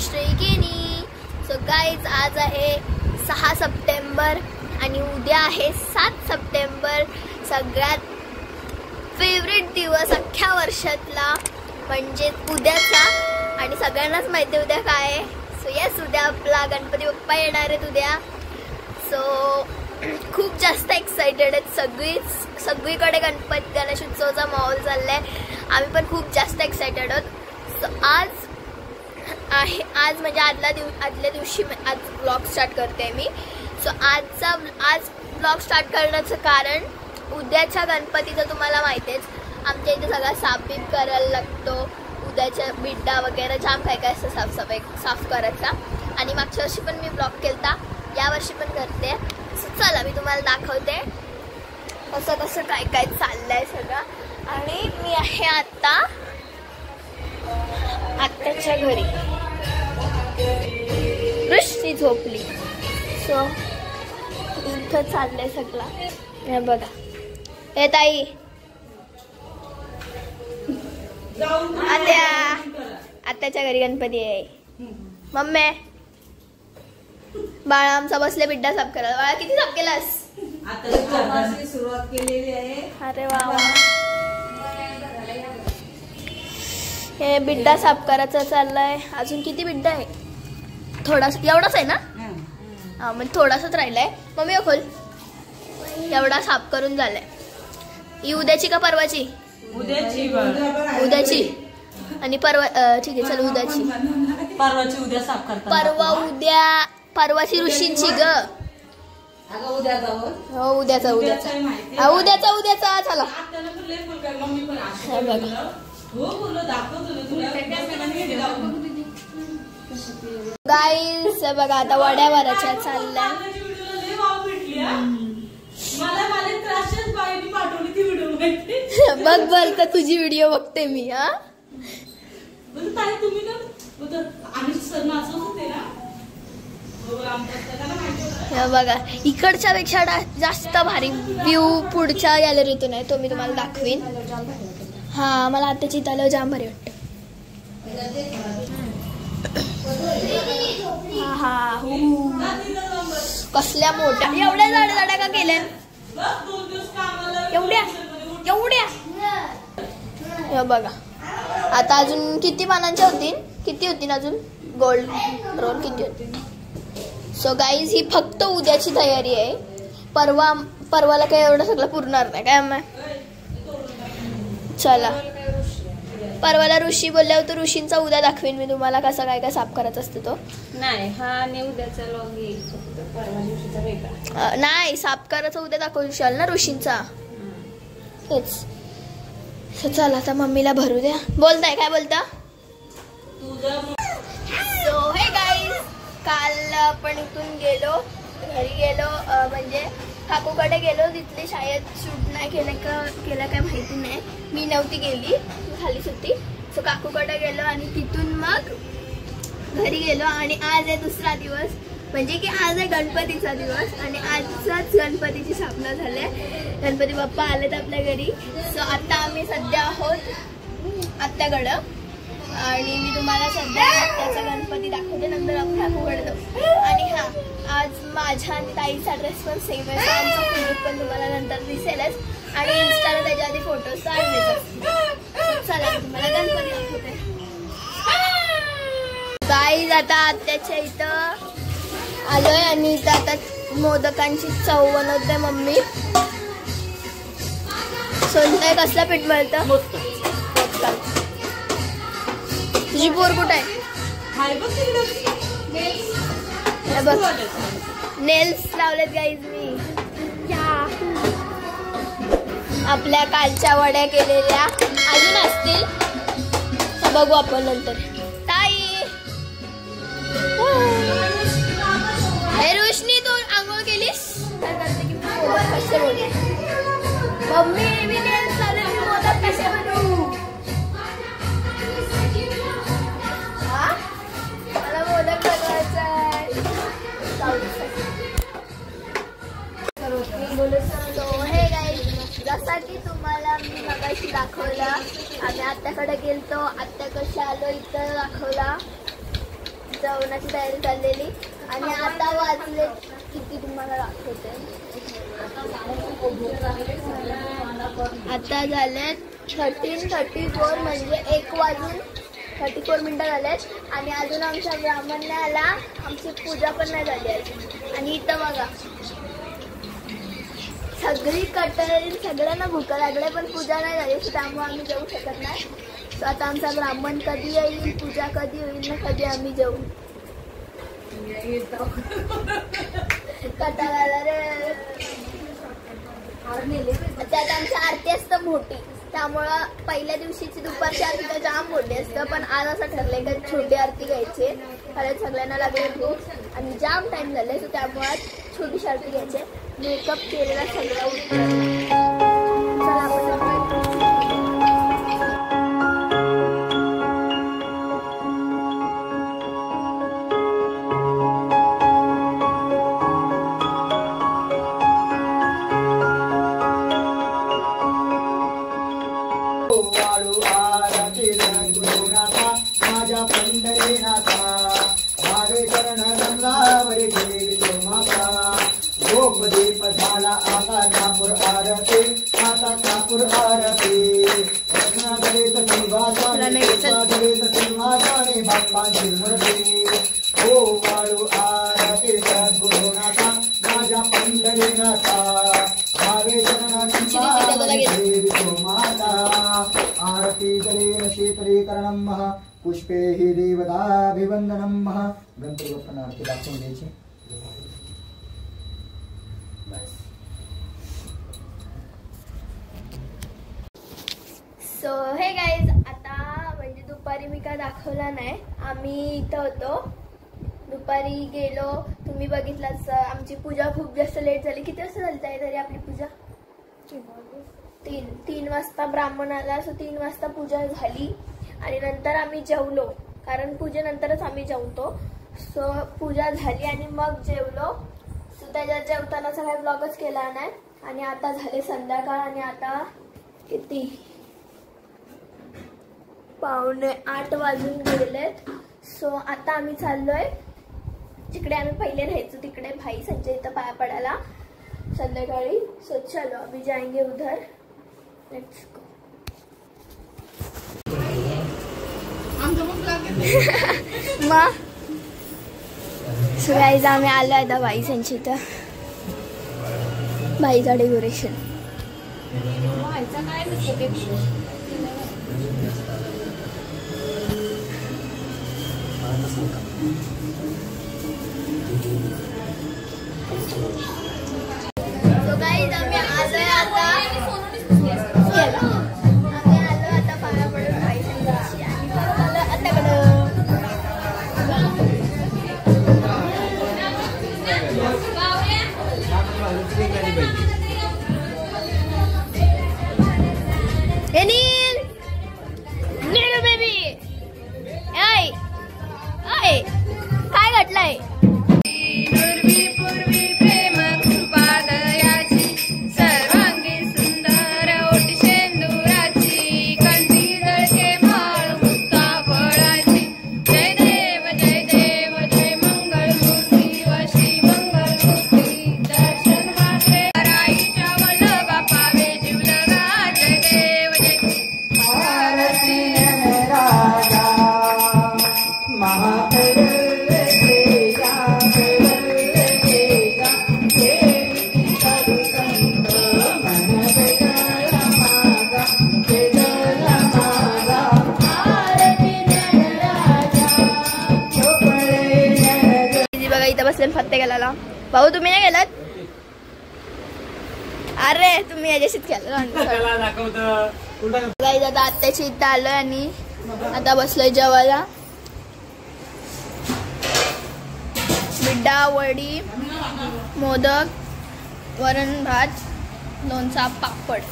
गोष्ट केली. So guys, आज आहे 6 सप्टेंबर आणि उद्या आहे 7 सप्टेंबर. सगळ्यात फेवरेट दिवस अख्ख्या वर्षातला म्हणजे उद्याचा. आणि सगळ्यांनाच माहिती आहे उद्या काय आहे. सो येस, उद्या आपला गणपती बाप्पा येणार आहेत उद्या. सो खूप जास्त एक्साइटेड आहेत सगळीकडे गणेश उत्सवाचा माहोल चाललाय. आम्ही पण खूप जास्त एक्साइटेड आहोत. सो आज म्हणजे आदल्या दिवशी आज ब्लॉग स्टार्ट करते मी. सो आज ब्लॉग स्टार्ट करण्याचं कारण उद्याच्या गणपतीचं तुम्हाला माहितीच, आमच्या इथे सगळा साफबीफ करायला लागतो. उद्याच्या बिड्डा वगैरे जाम काय काय असतं साफ करायचा. आणि मागच्या वर्षी पण मी ब्लॉग केलता, यावर्षी पण करते. सो चला मी तुम्हाला दाखवते कसं काय काय चाललंय सगळं. आणि मी आहे आत्याच्या घरी. वृष्टी झोपली. सो इथं चाललंय सगळं. हे बघा, हे ताई आत्याच्या घरी गणपती आहे. मम्मी बाळा आमचा बसले बिड्डा साफ करायला. बाळा किती साफ केलास? आता सुरुवात केलेली आहे. अरे वा, हे बिड्डा साफ करायचा चाललाय. अजून किती बिड्डा आहे? थोडासा, एवढाच आहे ना? हा, मग थोडासाच राहिलाय. मम्मी खोल. एवढा साफ करून झालाय. ही उद्याची का परवाची? उद्याची. आणि परवा ठीक आहे, चल उद्याची. परवाची उद्या साफ करता. परवाची ऋषींची ग. हो उद्याचा चला. गाईस बघा, आता वड्या भरायच्या चालल्या. बघ तर तुझी व्हिडिओ बघते मी. हा बघा, इकडच्या पेक्षा जास्त भारी व्ह्यू पुढच्या गॅलरीतून आहे. तो मी तुम्हाला दाखवीन. हा, मला आताची तलाव जाम भारी वाटत. हा कसल्या मोठ्या, एवढ्या झाड्या का केल्या? एवढ्या हे बघा. आता अजून किती पानांच्या होतील अजून? गोल्ड रोल किती होतील? सो गाईज, ही फक्त उद्याची तयारी आहे. परवाला काय एवढं सगळं पुरणार नाही काय. चला, परवाला ऋषी बोलल्यावर तर ऋषींचा उद्या दाखवेन मी तुम्हाला कसं काय काय साफ करायचं असतं. तो नाही, हा उद्याचा लॉग येईल, परवा दिवशीचा वेगळा नाही. साफ करायचं उद्या दाखवशाल ना ऋषींचा. तेच. चला आता मम्मीला भरू द्या. बोलताय काय बोलता? सो हे गाईज, काल आपण इथून घरी गेलो म्हणजे काकूकडे गेलो. तिथली शाळेत शूट नाही केलं काय माहिती नाही. मी नव्हती गेली, खाली सुट्टी. सो काकूकडे गेलो आणि तिथून मग घरी गेलो. आणि आज आहे दुसरा दिवस, म्हणजे की आज आहे गणपतीचा दिवस. आणि आजचाच गणपतीची स्थापना झाली. गणपती बाप्पा आलेत आपल्या घरी. सो आता आम्ही सध्या आहोत आत्याकडं. आणि मी तुम्हाला सध्या आत्याचा गणपती दाखवते, नंतर आपण काकूकडे जाऊ. आणि हा, आज माझ्या आणि ताईचा ड्रेस पण सेम आहे. आमचा फोटो पण तुम्हाला नंतर दिसेलच. आणि इन्स्टाला त्याच्या आधी फोटोज आणलेच असतील. चला तुम्हाला गणपती दाखवते. गाईज, आता आत्याच्या इथं आलोय आणि इथं आता मोदकांची चव बनवते मम्मी. सोनताय कसला पीठ मळतं? तुझी पोर कुठे आहे? बघ, नेल्स लावलेत गाईज मी. आपल्या कालच्या वड्या केलेल्या अजून असतील, बघू आपण नंतर. ताई, हे रोशनी, तू आंघोळ केलीस? मम्मी मी नेल्स लावले, मी मोदक कसे बनवू? मला मोदक बनवायचा आहे. हे गाईज, जसा की तुम्हाला मी मगाशी दाखवलं, आम्ही आत्याकडे गेलतो. आत्या कशी आलो इथं दाखवला. जेवणाची तयारी चाललेली आणि आता वाजले किती तुम्हाला दाखवते. आता झाले 13:34 म्हणजे 1:34 झालेत आणि अजून आमच्या ब्राह्मणाला आमची पूजा पण नाही झाली अजून. आणि इथं बघा सगळी कटळी, सगळ्यांना भूक लागले पण पूजा नाही झाली, त्यामुळे आम्ही जाऊ शकत नाही. सो आता आमचा ब्राह्मण कधी येईल, पूजा कधी होईल ना कधी आम्ही जाऊ. कटाळाला रे. त्यात आमची आरती असतं मोठी, त्यामुळं पहिल्या दिवशीची दुपारची आरती तर जाम मोठी असतं, पण आज असं ठरलंय का छोटी आरती घ्यायची. कारण सगळ्यांना लागले भूक आणि जाम टाइम झालाय, सो त्यामुळे छोटीशी आरती घ्यायची. मेकअप केलेला सगळं माझ्या पंढरीनाथा भावे चरण गंगावरी देवी माता. गोपदीप झाला आता ठाकूर आरती, आता ठाकूर आरती. रत्नागरीत सिंहासने बाप्पांची मूर्ती. ओ वाळू आरती सद्गुरुनाथा माझ्या पंढरीनाथा भावे चरण गंगावरी देवी माता. आरती जलेन शीतलीकरणं महा पुष्पे हि देवताभिवंदनं महा. गणपती बाप्पांना आरती दाखवून द्यायची. सो हे गाईज, आता म्हणजे दुपारी मी काय दाखवला नाही. आम्ही इथं होतो, दुपारी गेलो, तुम्ही बघितलंच. आमची पूजा खूप जास्त लेट झाली. किती वाजता झाली तरी आपली पूजा? 3 वाजता ब्राह्मण आला, सो 3 वाजता पूजा झाली. आणि नंतर आम्ही जेवलो, कारण पूजेनंतरच आम्ही जेवतो. सो पूजा झाली आणि मग जेवलो. सो त्याच्यात जेवतानाचा काही ब्लॉगच केला नाही. आणि आता झाले संध्याकाळ आणि आता किती 7:45 वाजून गेलेत. सो आता आम्ही चाललोय जिकडे आम्ही पहिले राहायचो तिकडे, भाई संजय इथं पाया पडायला संध्याकाळी. सो चलो अभी जाएंगे उधर. Let's go. मग सो गाईज आम्ही आलो आता भाई संजय इथं. भाईचा डेकोरेशन काय घडलंय? फत्ते गेला. भाऊ तुम्ही नाही गेलात? अरे तुम्ही याच्याशीच खेळला. आता आत्याची इथं आलोय आणि आता बसलोय जेवायला. बिड्डा, वडी, मोदक, वरण भात, लोणचा, पापड.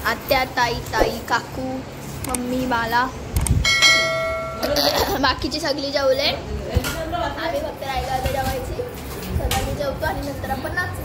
आत्या, ताई, काकू, मम्मी, बाला, बाकीची सगळी जेवले. आम्ही फक्त राहिलो आता जेवायची. सगळ्यांनी जेवतो आणि नंतर आपण नाचतो.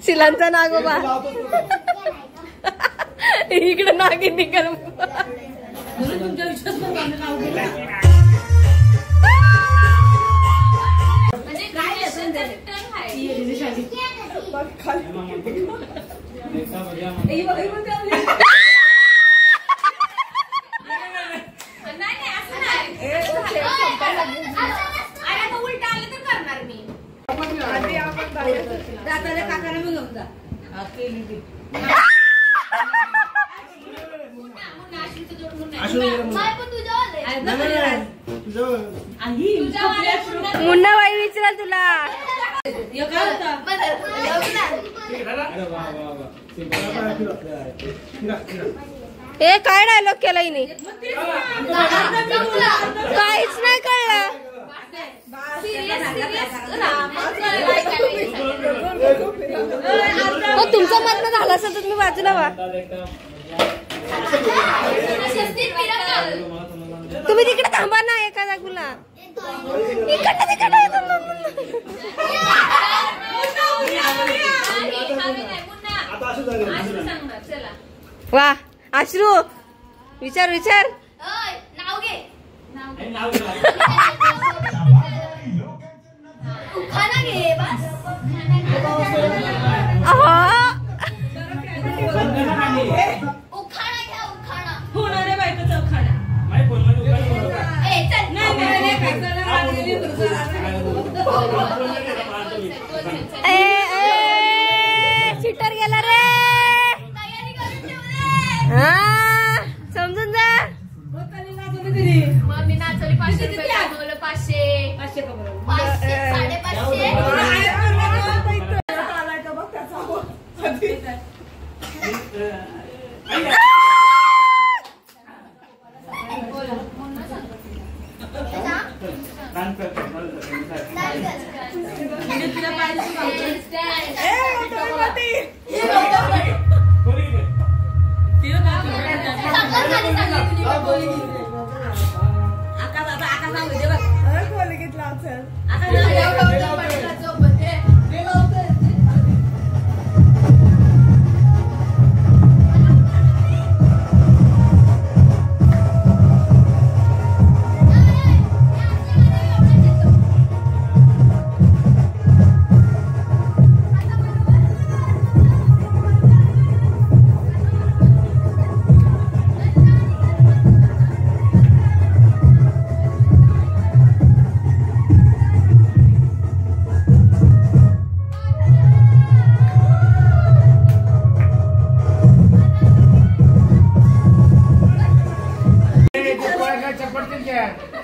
शिलांचा नागोबा इकडे नागिन निघाल. उलटा आलं तर करणार मी. मुन्नाबाई विचारा तुला. ए काय डायलॉग केला हिने? काहीच नाही कळलं. तुमचं मत झालं असेल तर तुम्ही बाजूला व्हा. तुम्ही तिकडे थांबा ना एका जागूला. इकडे तिकडे वा. अश्रू विचार विचार. नाव घे. उखाणा घे बस. उखाणा घ्या उखाणा. होणारे बायकोचा उखाणा. चिटर गेला रे. हा समजून जा. मग मी नाचवली 500 रुपये लागवलं. 500 500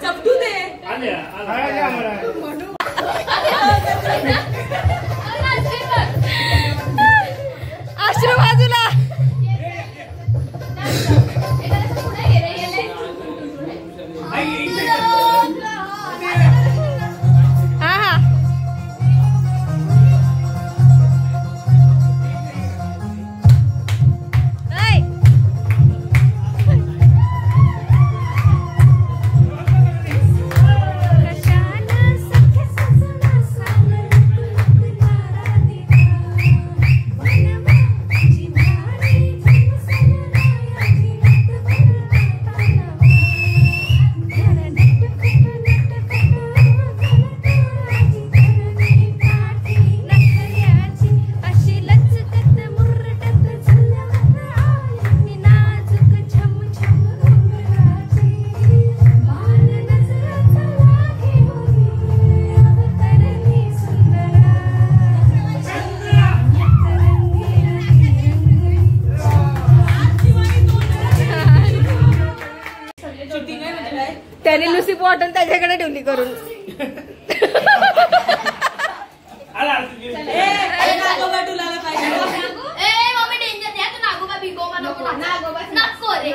चपटू दे. अश्रू बाजूला. हा हा त्याने लुसी बॉटल त्याच्याकडे ठेवली करून. मम्मी डेंजर द्या. तू नागोबा भिगोबा नको रे.